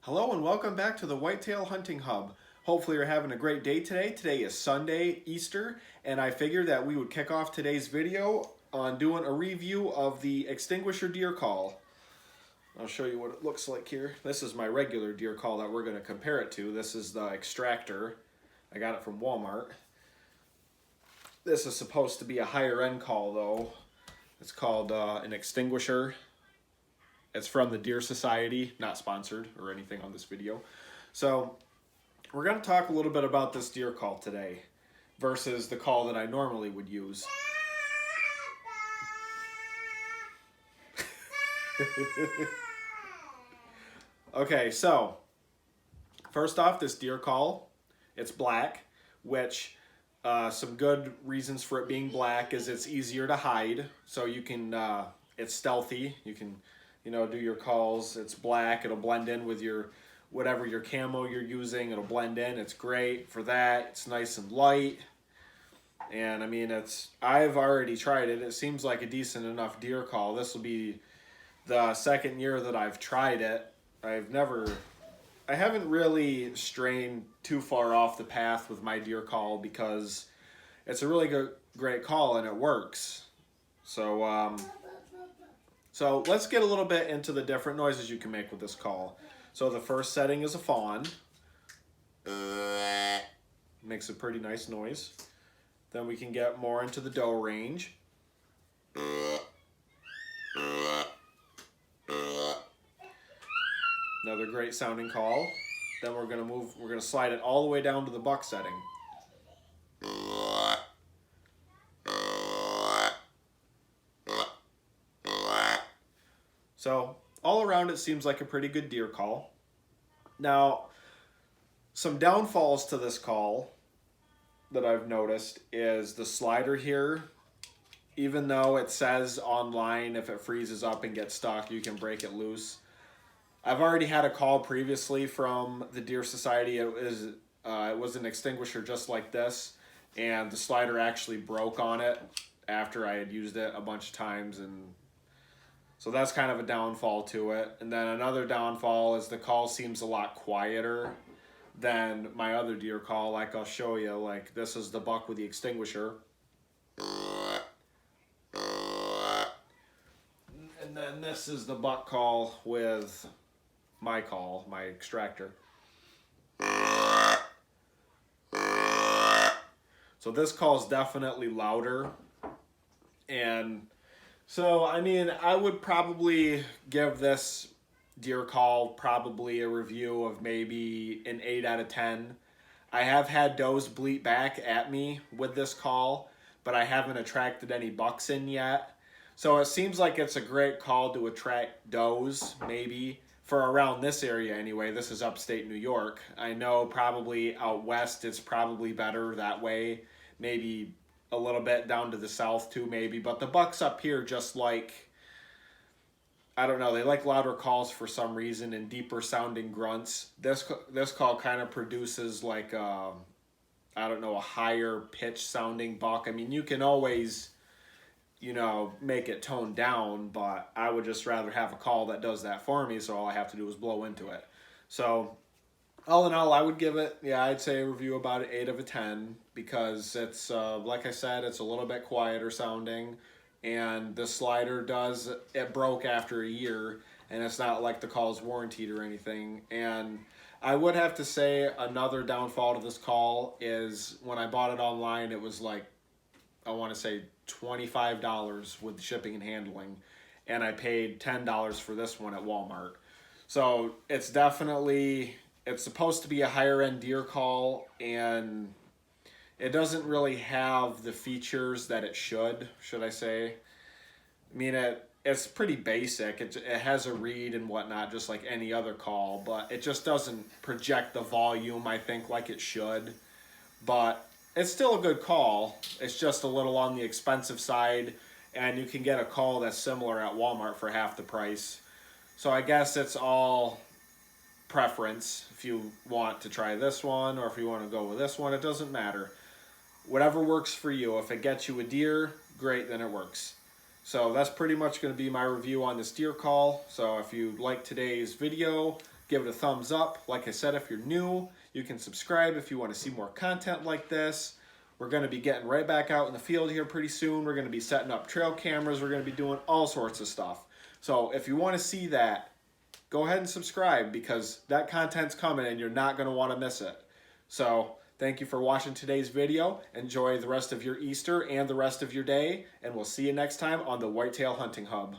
Hello and welcome back to the Whitetail Hunting Hub. Hopefully you're having a great day today. Today is Sunday, Easter, and I figured that we would kick off today's video on doing a review of the Extinguisher Deer Call. I'll show you what it looks like here. This is my regular deer call that we're going to compare it to. This is the extractor. I got it from Walmart. This is supposed to be a higher end call though. It's called an Extinguisher. It's from the Deer Society, not sponsored or anything on this video. So we're going to talk a little bit about this deer call today versus the call that I normally would use. Okay, so first off, this deer call, it's black, which some good reasons for it being black is it's easier to hide. So you can, it's stealthy. You can, do your calls. It's black. It'll blend in with your whatever your camo you're using. It'll blend in. It's great for that. It's nice and light. And I mean, I've already tried it. It seems like a decent enough deer call. This will be the second year that I've tried it. I haven't really strayed too far off the path with my deer call because it's a really great call and it works. So let's get a little bit into the different noises you can make with this call. So the first setting is a fawn. Makes a pretty nice noise. Then we can get more into the doe range. Another great sounding call. Then we're gonna slide it all the way down to the buck setting. So all around it seems like a pretty good deer call. Now, some downfalls to this call that I've noticed is the slider here. Even though it says online if it freezes up and gets stuck, you can break it loose. I've already had a call previously from the Deer Society. It was an extinguisher just like this, and the slider actually broke on it after I had used it a bunch of times, and so that's kind of a downfall to it. And then another downfall is the call seems a lot quieter than my other deer call. Like I'll show you, like this is the buck with the extinguisher. And then this is the buck call with my call, my extractor. So this call is definitely louder. And so, I mean, I would probably give this deer call probably a review of maybe an 8 out of 10. I have had does bleat back at me with this call, but I haven't attracted any bucks in yet. So it seems like it's a great call to attract does, maybe, for around this area anyway. This is upstate New York. I know probably out west it's probably better that way, maybe a little bit down to the south too maybe, but the bucks up here just like, I don't know, they like louder calls for some reason and deeper sounding grunts. This call kind of produces like I don't know, a higher pitch sounding buck. I mean, you can always make it toned down, but I would just rather have a call that does that for me, so all I have to do is blow into it. So all in all, I would give it, I'd say a review about an 8 out of 10 because it's, like I said, it's a little bit quieter sounding, and the slider it broke after a year, and it's not like the call's warranted or anything. And I would have to say another downfall to this call is when I bought it online, it was like, I want to say $25 with shipping and handling, and I paid $10 for this one at Walmart. So it's supposed to be a higher end deer call, and it doesn't really have the features that it should I say. I mean, it's pretty basic. It has a reed and whatnot, just like any other call, but it just doesn't project the volume, I think, like it should. But it's still a good call. It's just a little on the expensive side, and you can get a call that's similar at Walmart for half the price. So I guess it's all preference. If you want to try this one or if you want to go with this one, it doesn't matter. Whatever works for you. If it gets you a deer, great, then it works. So that's pretty much going to be my review on this deer call. So if you like today's video, give it a thumbs up. Like I said, if you're new, you can subscribe if you want to see more content like this. We're going to be getting right back out in the field here pretty soon. We're going to be setting up trail cameras. We're going to be doing all sorts of stuff. So if you want to see that, go ahead and subscribe, because that content's coming and you're not going to want to miss it. So thank you for watching today's video. Enjoy the rest of your Easter and the rest of your day, and we'll see you next time on the Whitetail Hunting Hub.